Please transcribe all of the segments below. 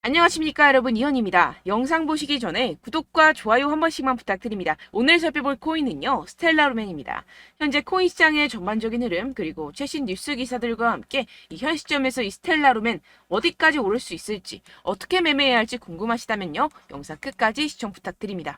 안녕하십니까 여러분, 이현입니다. 영상 보시기 전에 구독과 좋아요 한 번씩만 부탁드립니다. 오늘 살펴볼 코인은요, 스텔라루멘입니다. 현재 코인 시장의 전반적인 흐름 그리고 최신 뉴스 기사들과 함께 현 시점에서 이 스텔라루멘 어디까지 오를 수 있을지, 어떻게 매매해야 할지 궁금하시다면요, 영상 끝까지 시청 부탁드립니다.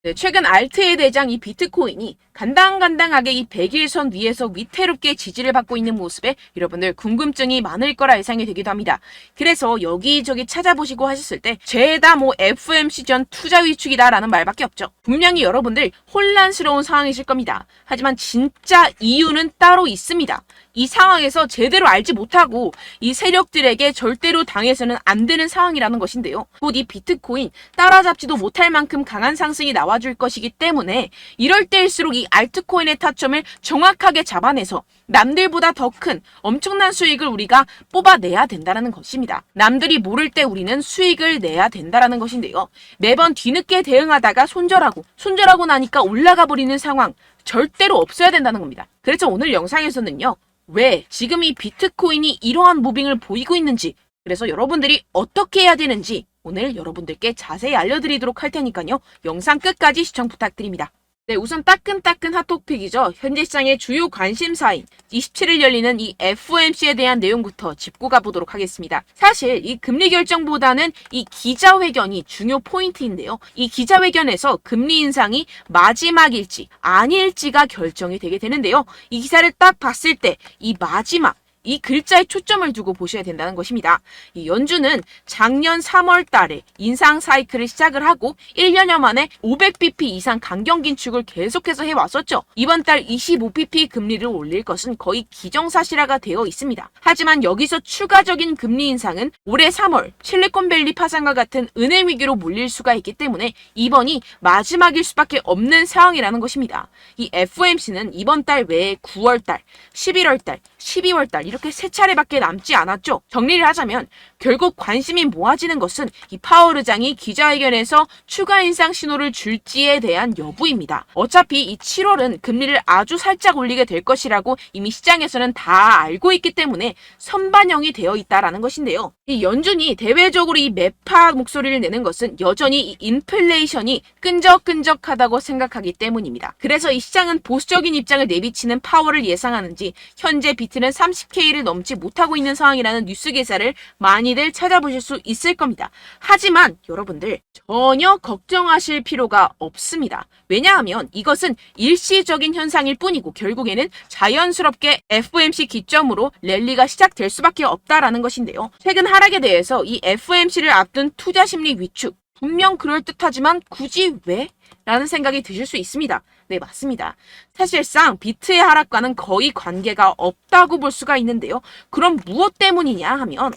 네, 최근 알트의 대장 이 비트코인이 간당간당하게 이 100일선 위에서 위태롭게 지지를 받고 있는 모습에 여러분들 궁금증이 많을 거라 예상이 되기도 합니다. 그래서 여기저기 찾아보시고 하셨을 때 죄다 FOMC 전 투자 위축이다 라는 말밖에 없죠. 분명히 여러분들 혼란스러운 상황이실 겁니다. 하지만 진짜 이유는 따로 있습니다. 이 상황에서 제대로 알지 못하고 이 세력들에게 절대로 당해서는 안 되는 상황이라는 것인데요. 곧 이 비트코인 따라잡지도 못할 만큼 강한 상승이 나와줄 것이기 때문에 이럴 때일수록 이 알트코인의 타점을 정확하게 잡아내서 남들보다 더 큰 엄청난 수익을 우리가 뽑아내야 된다는 것입니다. 남들이 모를 때 우리는 수익을 내야 된다는 것인데요. 매번 뒤늦게 대응하다가 손절하고 나니까 올라가 버리는 상황 절대로 없어야 된다는 겁니다. 그래서 오늘 영상에서는요, 왜 지금 이 비트코인이 이러한 무빙을 보이고 있는지, 그래서 여러분들이 어떻게 해야 되는지 오늘 여러분들께 자세히 알려드리도록 할 테니까요, 영상 끝까지 시청 부탁드립니다. 네, 우선 따끈따끈 핫토픽이죠. 현재 시장의 주요 관심사인 27일 열리는 이 FOMC에 대한 내용부터 짚고 가보도록 하겠습니다. 사실 이 금리 결정보다는 이 기자회견이 중요 포인트인데요. 이 기자회견에서 금리 인상이 마지막일지 아닐지가 결정이 되게 되는데요. 이 기사를 딱 봤을 때 이 마지막, 이 글자에 초점을 두고 보셔야 된다는 것입니다. 이 연준은 작년 3월 달에 인상 사이클을 시작을 하고 1년여 만에 500bp 이상 강경 긴축을 계속해서 해왔었죠. 이번 달 25bp 금리를 올릴 것은 거의 기정사실화가 되어 있습니다. 하지만 여기서 추가적인 금리 인상은 올해 3월 실리콘밸리 파산과 같은 은행 위기로 몰릴 수가 있기 때문에 이번이 마지막일 수밖에 없는 상황이라는 것입니다. 이 FOMC는 이번 달 외에 9월 달, 11월 달, 12월 달 이렇게 세 차례밖에 남지 않았죠. 정리를 하자면 결국 관심이 모아지는 것은 이 파월 의장이 기자회견에서 추가 인상 신호를 줄지에 대한 여부입니다. 어차피 이 7월은 금리를 아주 살짝 올리게 될 것이라고 이미 시장에서는 다 알고 있기 때문에 선반영이 되어 있다라는 것인데요. 이 연준이 대외적으로 이 매파 목소리를 내는 것은 여전히 이 인플레이션이 끈적끈적하다고 생각하기 때문입니다. 그래서 이 시장은 보수적인 입장을 내비치는 파월을 예상하는지 현재 비트는 30K를 넘지 못하고 있는 상황이라는 뉴스 기사를 많이들 찾아보실 수 있을 겁니다. 하지만 여러분들 전혀 걱정하실 필요가 없습니다. 왜냐하면 이것은 일시적인 현상일 뿐이고 결국에는 자연스럽게 FOMC 기점으로 랠리가 시작될 수밖에 없다라는 것인데요. 최근 하락에 대해서 이 FOMC를 앞둔 투자 심리 위축, 분명 그럴듯하지만 굳이 왜? 라는 생각이 드실 수 있습니다. 네, 맞습니다. 사실상 비트의 하락과는 거의 관계가 없다고 볼 수가 있는데요. 그럼 무엇 때문이냐 하면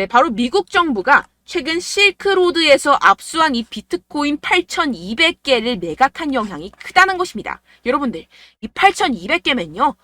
바로 미국 정부가 최근 실크로드에서 압수한 이 비트코인 8,200개를 매각한 영향이 크다는 것입니다. 여러분들, 이 8,200개면요.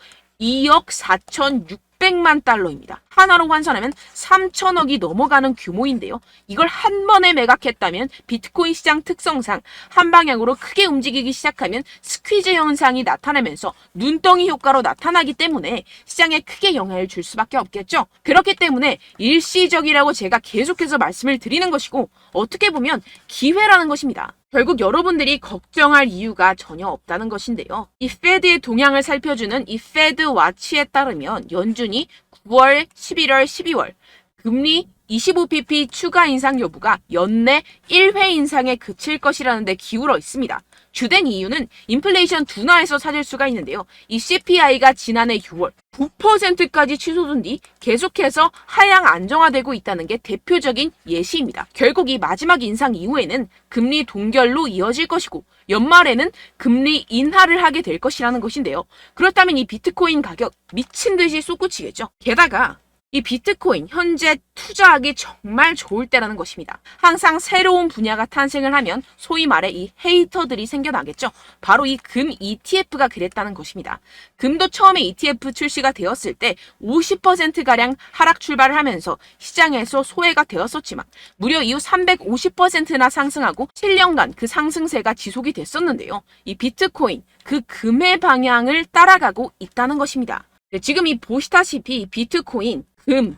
2억 4,600만 달러입니다. 하나로 환산하면 3천억이 넘어가는 규모인데요. 이걸 한 번에 매각했다면 비트코인 시장 특성상 한 방향으로 크게 움직이기 시작하면 스퀴즈 현상이 나타나면서 눈덩이 효과로 나타나기 때문에 시장에 크게 영향을 줄 수밖에 없겠죠. 그렇기 때문에 일시적이라고 제가 계속해서 말씀을 드리는 것이고 어떻게 보면 기회라는 것입니다. 결국 여러분들이 걱정할 이유가 전혀 없다는 것인데요. 이 페드의 동향을 살펴주는 이 페드 와치에 따르면 연준이 9월, 11월, 12월 금리 25bp 추가 인상 여부가 연내 1회 인상에 그칠 것이라는 데 기울어 있습니다. 주된 이유는 인플레이션 둔화에서 찾을 수가 있는데요. 이 CPI가 지난해 6월 9%까지 치솟은 뒤 계속해서 하향 안정화되고 있다는 게 대표적인 예시입니다. 결국 이 마지막 인상 이후에는 금리 동결로 이어질 것이고 연말에는 금리 인하를 하게 될 것이라는 것인데요. 그렇다면 이 비트코인 가격 미친 듯이 솟구치겠죠. 게다가 이 비트코인 현재 투자하기 정말 좋을 때라는 것입니다. 항상 새로운 분야가 탄생을 하면 소위 말해 이 헤이터들이 생겨나겠죠. 바로 이 금 ETF가 그랬다는 것입니다. 금도 처음에 ETF 출시가 되었을 때 50%가량 하락 출발을 하면서 시장에서 소외가 되었었지만 무려 이후 350%나 상승하고 7년간 그 상승세가 지속이 됐었는데요. 이 비트코인 그 금의 방향을 따라가고 있다는 것입니다. 지금 이 보시다시피 비트코인, 금,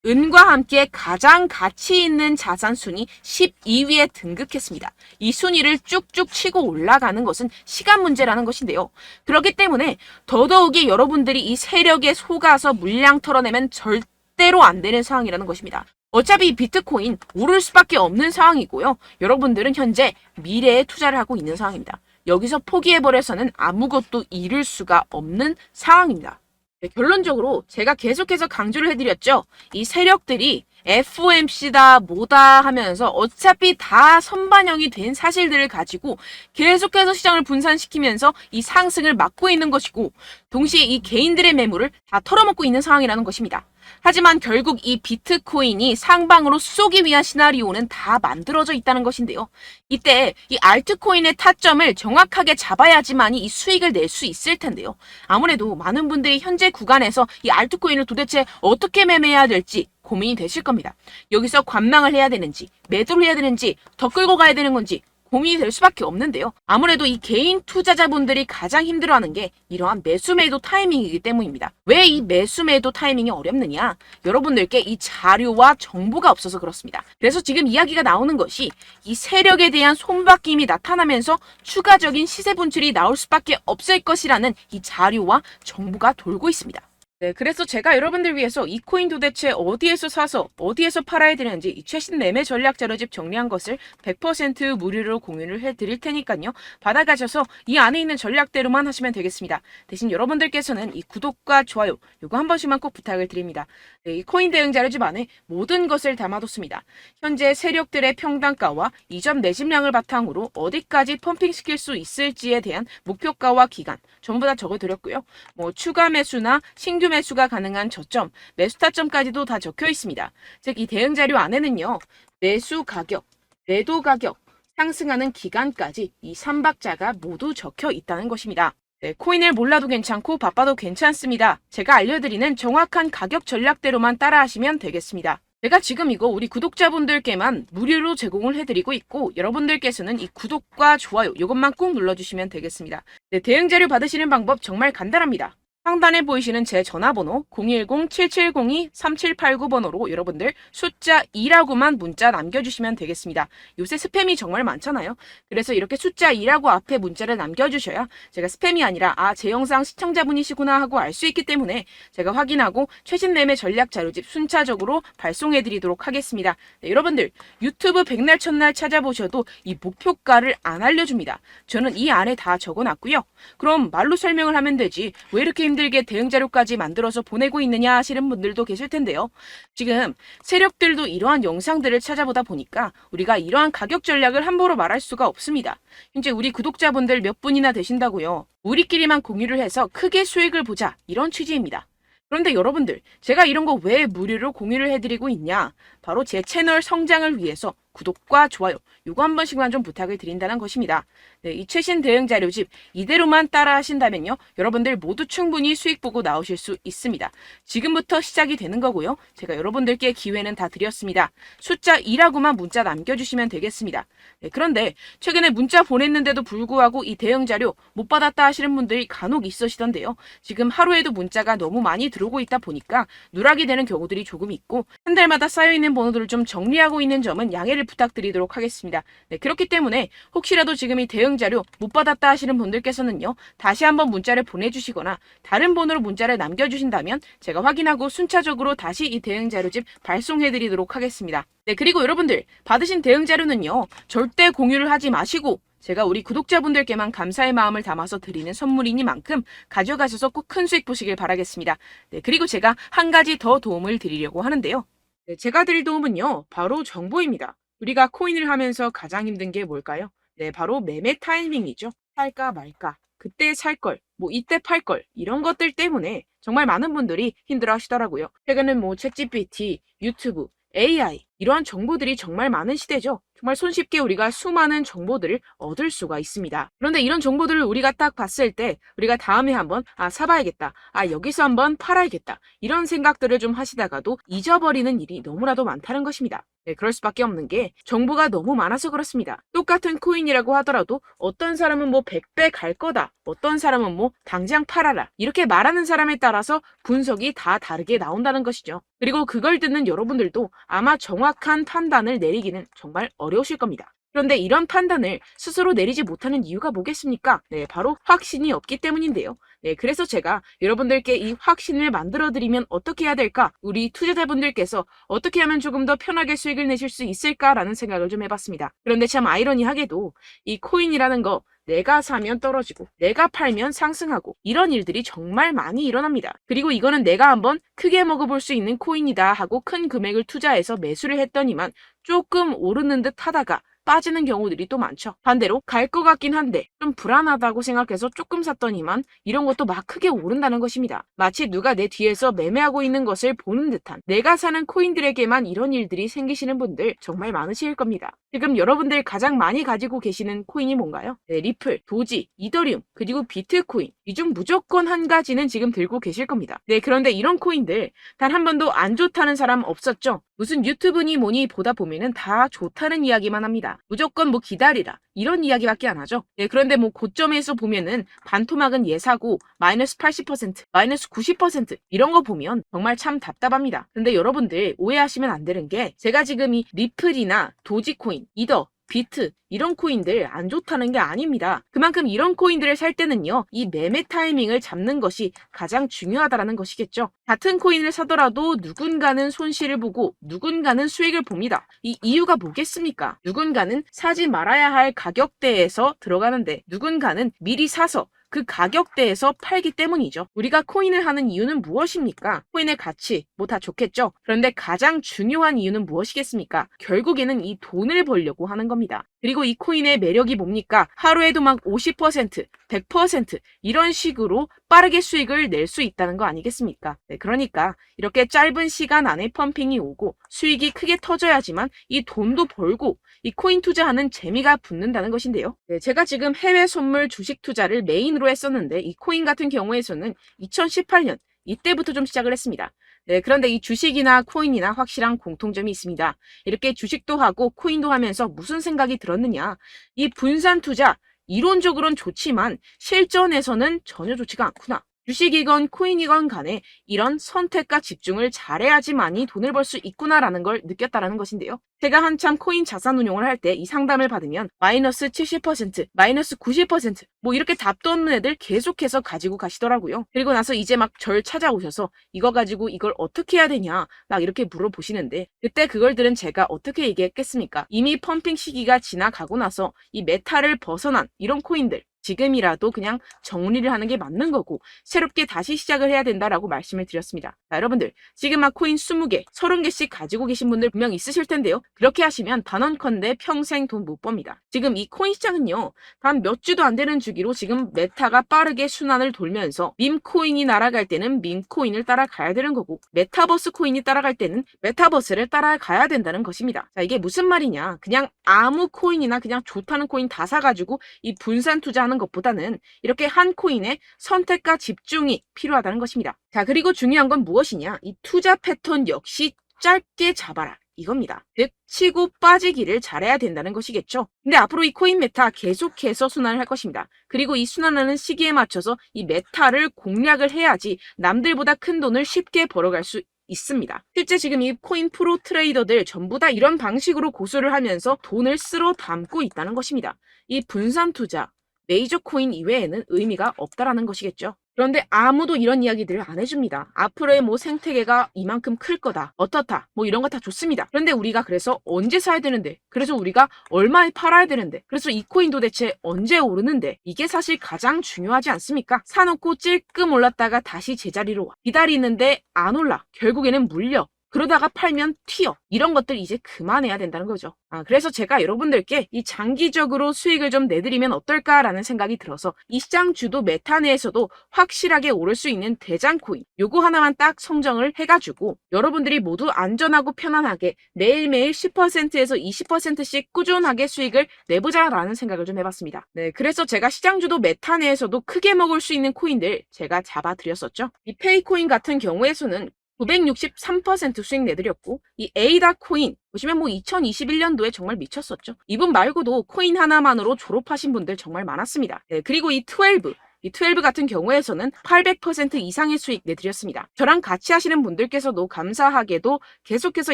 은과 함께 가장 가치 있는 자산 순위 12위에 등극했습니다. 이 순위를 쭉쭉 치고 올라가는 것은 시간 문제라는 것인데요. 그렇기 때문에 더더욱이 여러분들이 이 세력에 속아서 물량 털어내면 절대로 안 되는 상황이라는 것입니다. 어차피 비트코인 오를 수밖에 없는 상황이고요. 여러분들은 현재 미래에 투자를 하고 있는 상황입니다. 여기서 포기해버려서는 아무것도 이룰 수가 없는 상황입니다. 네, 결론적으로 제가 계속해서 강조를 해드렸죠. 이 세력들이 FOMC다 뭐다 하면서 어차피 다 선반영이 된 사실들을 가지고 계속해서 시장을 분산시키면서 이 상승을 막고 있는 것이고, 동시에 이 개인들의 매물을 다 털어먹고 있는 상황이라는 것입니다. 하지만 결국 이 비트코인이 상방으로 쏘기 위한 시나리오는 다 만들어져 있다는 것인데요. 이때 이 알트코인의 타점을 정확하게 잡아야지만이 이 수익을 낼 수 있을 텐데요. 아무래도 많은 분들이 현재 구간에서 이 알트코인을 도대체 어떻게 매매해야 될지 고민이 되실 겁니다. 여기서 관망을 해야 되는지, 매도를 해야 되는지, 더 끌고 가야 되는 건지 고민이 될 수밖에 없는데요. 아무래도 이 개인 투자자분들이 가장 힘들어하는 게 이러한 매수 매도 타이밍이기 때문입니다. 왜 이 매수 매도 타이밍이 어렵느냐? 여러분들께 이 자료와 정보가 없어서 그렇습니다. 그래서 지금 이야기가 나오는 것이 이 세력에 대한 손바뀜이 나타나면서 추가적인 시세 분출이 나올 수밖에 없을 것이라는 이 자료와 정보가 돌고 있습니다. 네, 그래서 제가 여러분들 위해서 이 코인 도대체 어디에서 사서 어디에서 팔아야 되는지 이 최신 매매 전략 자료집 정리한 것을 100% 무료로 공유를 해드릴 테니까요. 받아가셔서 이 안에 있는 전략대로만 하시면 되겠습니다. 대신 여러분들께서는 이 구독과 좋아요 요거 한 번씩만 꼭 부탁을 드립니다. 네, 이 코인 대응 자료집 안에 모든 것을 담아뒀습니다. 현재 세력들의 평단가와 이점 내집량을 바탕으로 어디까지 펌핑시킬 수 있을지에 대한 목표가와 기간 전부 다 적어드렸고요. 뭐 추가 매수나 신규 매수가 가능한 저점, 매수 타점까지도 다 적혀 있습니다. 즉 이 대응 자료 안에는요. 매수 가격, 매도 가격, 상승하는 기간까지 이 3박자가 모두 적혀 있다는 것입니다. 네, 코인을 몰라도 괜찮고 바빠도 괜찮습니다. 제가 알려드리는 정확한 가격 전략대로만 따라하시면 되겠습니다. 제가 지금 이거 우리 구독자분들께만 무료로 제공을 해드리고 있고, 여러분들께서는 이 구독과 좋아요 이것만 꼭 눌러주시면 되겠습니다. 네, 대응 자료 받으시는 방법 정말 간단합니다. 상단에 보이시는 제 전화번호 010-7702-3789번호로 여러분들 숫자 2라고만 문자 남겨주시면 되겠습니다. 요새 스팸이 정말 많잖아요. 그래서 이렇게 숫자 2라고 앞에 문자를 남겨주셔야 제가 스팸이 아니라 제 영상 시청자분이시구나 하고 알 수 있기 때문에 제가 확인하고 최신 매매 전략 자료집 순차적으로 발송해드리도록 하겠습니다. 네, 여러분들 유튜브 백날 첫날 찾아보셔도 이 목표가를 안 알려줍니다. 저는 이 안에 다 적어놨고요. 그럼 말로 설명을 하면 되지 왜 이렇게 힘들게 대응 자료까지 만들어서 보내고 있느냐 하시는 분들도 계실 텐데요. 지금 세력들도 이러한 영상들을 찾아보다 보니까 우리가 이러한 가격 전략을 함부로 말할 수가 없습니다. 현재 우리 구독자분들 몇 분이나 되신다고요. 우리끼리만 공유를 해서 크게 수익을 보자 이런 취지입니다. 그런데 여러분들 제가 이런 거 왜 무료로 공유를 해드리고 있냐? 바로 제 채널 성장을 위해서 구독과 좋아요 요거 한 번씩만 좀 부탁을 드린다는 것입니다. 네, 이 최신 대응 자료집 이대로만 따라 하신다면요. 여러분들 모두 충분히 수익 보고 나오실 수 있습니다. 지금부터 시작이 되는 거고요. 제가 여러분들께 기회는 다 드렸습니다. 숫자 2라고만 문자 남겨주시면 되겠습니다. 네, 그런데 최근에 문자 보냈는데도 불구하고 이 대응 자료 못 받았다 하시는 분들이 간혹 있으시던데요. 지금 하루에도 문자가 너무 많이 들어오고 있다 보니까 누락이 되는 경우들이 조금 있고 한 달마다 쌓여있는 번호들을 좀 정리하고 있는 점은 양해를 부탁드리도록 하겠습니다. 네, 그렇기 때문에 혹시라도 지금 이 대응 자료 못 받았다 하시는 분들께서는요. 다시 한번 문자를 보내주시거나 다른 번호로 문자를 남겨주신다면 제가 확인하고 순차적으로 다시 이 대응 자료집 발송해드리도록 하겠습니다. 네, 그리고 여러분들 받으신 대응 자료는요. 절대 공유를 하지 마시고 제가 우리 구독자분들께만 감사의 마음을 담아서 드리는 선물이니만큼 가져가셔서 꼭 큰 수익 보시길 바라겠습니다. 네, 그리고 제가 한 가지 더 도움을 드리려고 하는데요. 네, 제가 드릴 도움은요. 바로 정보입니다. 우리가 코인을 하면서 가장 힘든 게 뭘까요? 네, 바로 매매 타이밍이죠. 살까 말까, 그때 살 걸, 뭐 이때 팔 걸, 이런 것들 때문에 정말 많은 분들이 힘들어 하시더라고요. 최근엔 뭐 챗GPT, 유튜브, AI 이러한 정보들이 정말 많은 시대죠. 정말 손쉽게 우리가 수많은 정보들을 얻을 수가 있습니다. 그런데 이런 정보들을 우리가 딱 봤을 때 우리가 다음에 한번 사봐야겠다. 여기서 한번 팔아야겠다. 이런 생각들을 좀 하시다가도 잊어버리는 일이 너무나도 많다는 것입니다. 네, 그럴 수밖에 없는 게 정보가 너무 많아서 그렇습니다. 똑같은 코인이라고 하더라도 어떤 사람은 뭐 100배 갈 거다. 어떤 사람은 뭐 당장 팔아라. 이렇게 말하는 사람에 따라서 분석이 다 다르게 나온다는 것이죠. 그리고 그걸 듣는 여러분들도 아마 정확한 판단을 내리기는 정말 어려우실 겁니다. 그런데 이런 판단을 스스로 내리지 못하는 이유가 뭐겠습니까? 네, 바로 확신이 없기 때문인데요. 네, 그래서 제가 여러분들께 이 확신을 만들어드리면 어떻게 해야 될까? 우리 투자자분들께서 어떻게 하면 조금 더 편하게 수익을 내실 수 있을까라는 생각을 좀 해봤습니다. 그런데 참 아이러니하게도 이 코인이라는 거 내가 사면 떨어지고 내가 팔면 상승하고 이런 일들이 정말 많이 일어납니다. 그리고 이거는 내가 한번 크게 먹어볼 수 있는 코인이다 하고 큰 금액을 투자해서 매수를 했더니만 조금 오르는 듯 하다가 빠지는 경우들이 또 많죠. 반대로 갈 것 같긴 한데 좀 불안하다고 생각해서 조금 샀더니만 이런 것도 막 크게 오른다는 것입니다. 마치 누가 내 뒤에서 매매하고 있는 것을 보는 듯한 내가 사는 코인들에게만 이런 일들이 생기시는 분들 정말 많으실 겁니다. 지금 여러분들 가장 많이 가지고 계시는 코인이 뭔가요? 네, 리플, 도지, 이더리움, 그리고 비트코인. 이 중 무조건 한 가지는 지금 들고 계실 겁니다. 네, 그런데 이런 코인들 단 한 번도 안 좋다는 사람 없었죠? 무슨 유튜브니 뭐니 보다 보면은 다 좋다는 이야기만 합니다. 무조건 뭐 기다리라 이런 이야기밖에 안 하죠. 네, 그런데 뭐 고점에서 보면은 반토막은 예사고 마이너스 80%, 마이너스 90% 이런 거 보면 정말 참 답답합니다. 근데 여러분들 오해하시면 안 되는 게 제가 지금 이 리플이나 도지코인, 이더, 비트 이런 코인들 안 좋다는 게 아닙니다. 그만큼 이런 코인들을 살 때는요, 이 매매 타이밍을 잡는 것이 가장 중요하다는 것이겠죠. 같은 코인을 사더라도 누군가는 손실을 보고 누군가는 수익을 봅니다. 이 이유가 뭐겠습니까? 누군가는 사지 말아야 할 가격대에서 들어가는데 누군가는 미리 사서 그 가격대에서 팔기 때문이죠. 우리가 코인을 하는 이유는 무엇입니까? 코인의 가치, 뭐 다 좋겠죠? 그런데 가장 중요한 이유는 무엇이겠습니까? 결국에는 이 돈을 벌려고 하는 겁니다. 그리고 이 코인의 매력이 뭡니까? 하루에도 막 50%, 100% 이런 식으로 빠르게 수익을 낼 수 있다는 거 아니겠습니까? 네, 그러니까 이렇게 짧은 시간 안에 펌핑이 오고 수익이 크게 터져야지만 이 돈도 벌고 이 코인 투자하는 재미가 붙는다는 것인데요. 네, 제가 지금 해외 선물 주식 투자를 메인으로 했었는데 이 코인 같은 경우에서는 2018년 이때부터 좀 시작을 했습니다. 네, 그런데 이 주식이나 코인이나 확실한 공통점이 있습니다. 이렇게 주식도 하고 코인도 하면서 무슨 생각이 들었느냐? 이 분산 투자 이론적으로는 좋지만 실전에서는 전혀 좋지가 않구나. 주식이건 코인이건 간에 이런 선택과 집중을 잘해야지만이 돈을 벌 수 있구나라는 걸 느꼈다라는 것인데요. 제가 한참 코인 자산 운용을 할 때 이 상담을 받으면 마이너스 70%, 마이너스 90% 뭐 이렇게 답도 없는 애들 계속해서 가지고 가시더라고요. 그리고 나서 이제 막 절 찾아오셔서 이거 가지고 이걸 어떻게 해야 되냐 막 이렇게 물어보시는데 그때 그걸 들은 제가 어떻게 얘기했겠습니까? 이미 펌핑 시기가 지나가고 나서 이 메타를 벗어난 이런 코인들 지금이라도 그냥 정리를 하는 게 맞는 거고 새롭게 다시 시작을 해야 된다라고 말씀을 드렸습니다. 자, 여러분들 지금 막 코인 20개, 30개씩 가지고 계신 분들 분명 있으실 텐데요. 그렇게 하시면 단언컨대 평생 돈 못 법니다. 지금 이 코인 시장은요. 단 몇 주도 안 되는 주기로 지금 메타가 빠르게 순환을 돌면서 밈코인이 날아갈 때는 밈코인을 따라가야 되는 거고 메타버스 코인이 따라갈 때는 메타버스를 따라가야 된다는 것입니다. 자, 이게 무슨 말이냐. 그냥 아무 코인이나 그냥 좋다는 코인 다 사가지고 이 분산 투자하는 것보다는 이렇게 한 코인에 선택과 집중이 필요하다는 것입니다. 자, 그리고 중요한 건 무엇이냐? 이 투자 패턴 역시 짧게 잡아라. 이겁니다. 즉 치고 빠지기를 잘해야 된다는 것이겠죠. 근데 앞으로 이 코인 메타 계속해서 순환을 할 것입니다. 그리고 이 순환하는 시기에 맞춰서 이 메타를 공략을 해야지 남들보다 큰 돈을 쉽게 벌어갈 수 있습니다. 실제 지금 이 코인 프로 트레이더들 전부 다 이런 방식으로 고수를 하면서 돈을 쓸어 담고 있다는 것입니다. 이 분산 투자, 메이저 코인 이외에는 의미가 없다라는 것이겠죠. 그런데 아무도 이런 이야기들을 안 해줍니다. 앞으로의 뭐 생태계가 이만큼 클 거다. 어떻다. 뭐 이런 거 다 좋습니다. 그런데 우리가 그래서 언제 사야 되는데? 그래서 우리가 얼마에 팔아야 되는데? 그래서 이 코인 도대체 언제 오르는데? 이게 사실 가장 중요하지 않습니까? 사놓고 찔끔 올랐다가 다시 제자리로 와. 기다리는데 안 올라. 결국에는 물려. 그러다가 팔면 튀어. 이런 것들 이제 그만해야 된다는 거죠. 그래서 제가 여러분들께 이 장기적으로 수익을 좀 내드리면 어떨까라는 생각이 들어서 이 시장 주도 메타 내에서도 확실하게 오를 수 있는 대장 코인 요거 하나만 딱 선정을 해가지고 여러분들이 모두 안전하고 편안하게 매일매일 10%에서 20%씩 꾸준하게 수익을 내보자라는 생각을 좀 해봤습니다. 네, 그래서 제가 시장 주도 메타 내에서도 크게 먹을 수 있는 코인들 제가 잡아드렸었죠. 이 페이코인 같은 경우에서는 963% 수익 내드렸고 이 에이다 코인 보시면 2021년도에 정말 미쳤었죠. 이분 말고도 코인 하나만으로 졸업하신 분들 정말 많았습니다. 네, 그리고 이 12 같은 경우에서는 800% 이상의 수익 내드렸습니다. 저랑 같이 하시는 분들께서도 감사하게도 계속해서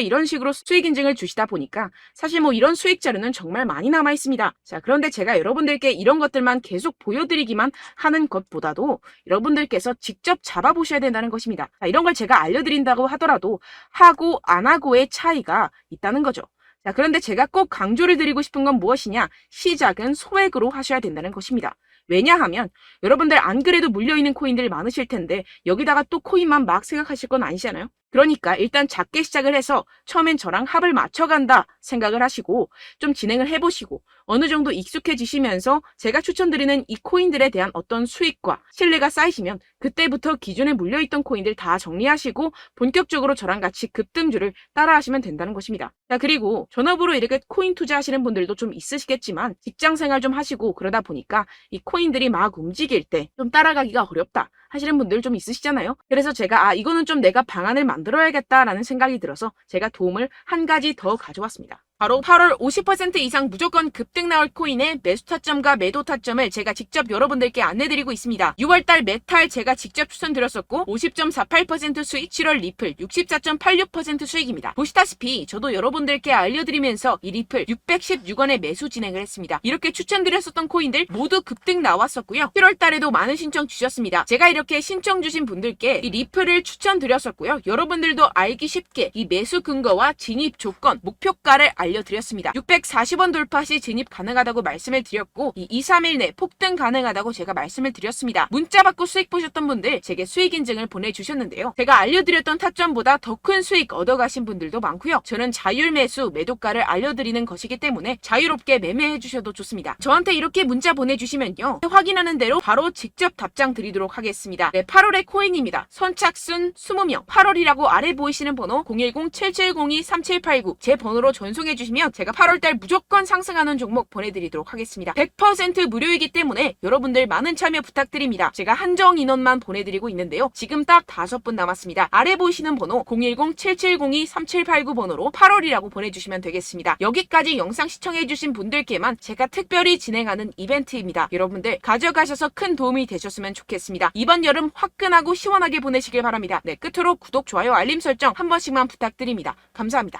이런 식으로 수익 인증을 주시다 보니까 사실 이런 수익 자료는 정말 많이 남아 있습니다. 자, 그런데 제가 여러분들께 이런 것들만 계속 보여드리기만 하는 것보다도 여러분들께서 직접 잡아보셔야 된다는 것입니다. 자, 이런 걸 제가 알려드린다고 하더라도 하고 안 하고의 차이가 있다는 거죠. 자, 그런데 제가 꼭 강조를 드리고 싶은 건 무엇이냐? 시작은 소액으로 하셔야 된다는 것입니다. 왜냐하면 여러분들 안 그래도 물려있는 코인들 많으실 텐데 여기다가 또 코인만 막 생각하실 건 아니잖아요. 그러니까 일단 작게 시작을 해서 처음엔 저랑 합을 맞춰간다 생각을 하시고 좀 진행을 해보시고 어느 정도 익숙해지시면서 제가 추천드리는 이 코인들에 대한 어떤 수익과 신뢰가 쌓이시면 그때부터 기존에 물려있던 코인들 다 정리하시고 본격적으로 저랑 같이 급등주를 따라하시면 된다는 것입니다. 자, 그리고 전업으로 이렇게 코인 투자하시는 분들도 좀 있으시겠지만 직장생활 좀 하시고 그러다 보니까 이 코인들이 막 움직일 때 좀 따라가기가 어렵다 하시는 분들 좀 있으시잖아요. 그래서 제가 이거는 좀 내가 방안을 만들어야겠다라는 생각이 들어서 제가 도움을 한 가지 더 가져왔습니다. 바로 8월 50% 이상 무조건 급등 나올 코인의 매수 타점과 매도 타점을 제가 직접 여러분들께 안내드리고 있습니다. 6월달 메탈 제가 직접 추천드렸었고 50.48% 수익, 7월 리플 64.86% 수익입니다. 보시다시피 저도 여러분들께 알려드리면서 이 리플 616원에 매수 진행을 했습니다. 이렇게 추천드렸었던 코인들 모두 급등 나왔었고요. 7월달에도 많은 신청 주셨습니다. 제가 이렇게 신청 주신 분들께 이 리플을 추천드렸었고요. 여러분들도 알기 쉽게 이 매수 근거와 진입 조건, 목표가를 알려드렸습니다. 640원 돌파 시 진입 가능하다고 말씀을 드렸고 이 2, 3일 내 폭등 가능하다고 제가 말씀을 드렸습니다. 문자 받고 수익 보셨던 분들 제게 수익 인증을 보내주셨는데요. 제가 알려드렸던 타점보다 더 큰 수익 얻어가신 분들도 많고요. 저는 자율 매수 매도가를 알려드리는 것이기 때문에 자유롭게 매매해 주셔도 좋습니다. 저한테 이렇게 문자 보내주시면요. 확인하는 대로 바로 직접 답장 드리도록 하겠습니다. 네, 8월의 코인입니다. 선착순 20명 8월이라고 아래 보이시는 번호 010-7702-3789 제 번호로 전송해 주시면 제가 8월달 무조건 상승하는 종목 보내드리도록 하겠습니다. 100% 무료이기 때문에 여러분들 많은 참여 부탁드립니다. 제가 한정 인원만 보내드리고 있는데요. 지금 딱 5분 남았습니다. 아래 보이시는 번호 010-7702-3789 번호로 8월이라고 보내주시면 되겠습니다. 여기까지 영상 시청해주신 분들께만 제가 특별히 진행하는 이벤트입니다. 여러분들 가져가셔서 큰 도움이 되셨으면 좋겠습니다. 이번 여름 화끈하고 시원하게 보내시길 바랍니다. 네, 끝으로 구독, 좋아요, 알림 설정 한 번씩만 부탁드립니다. 감사합니다.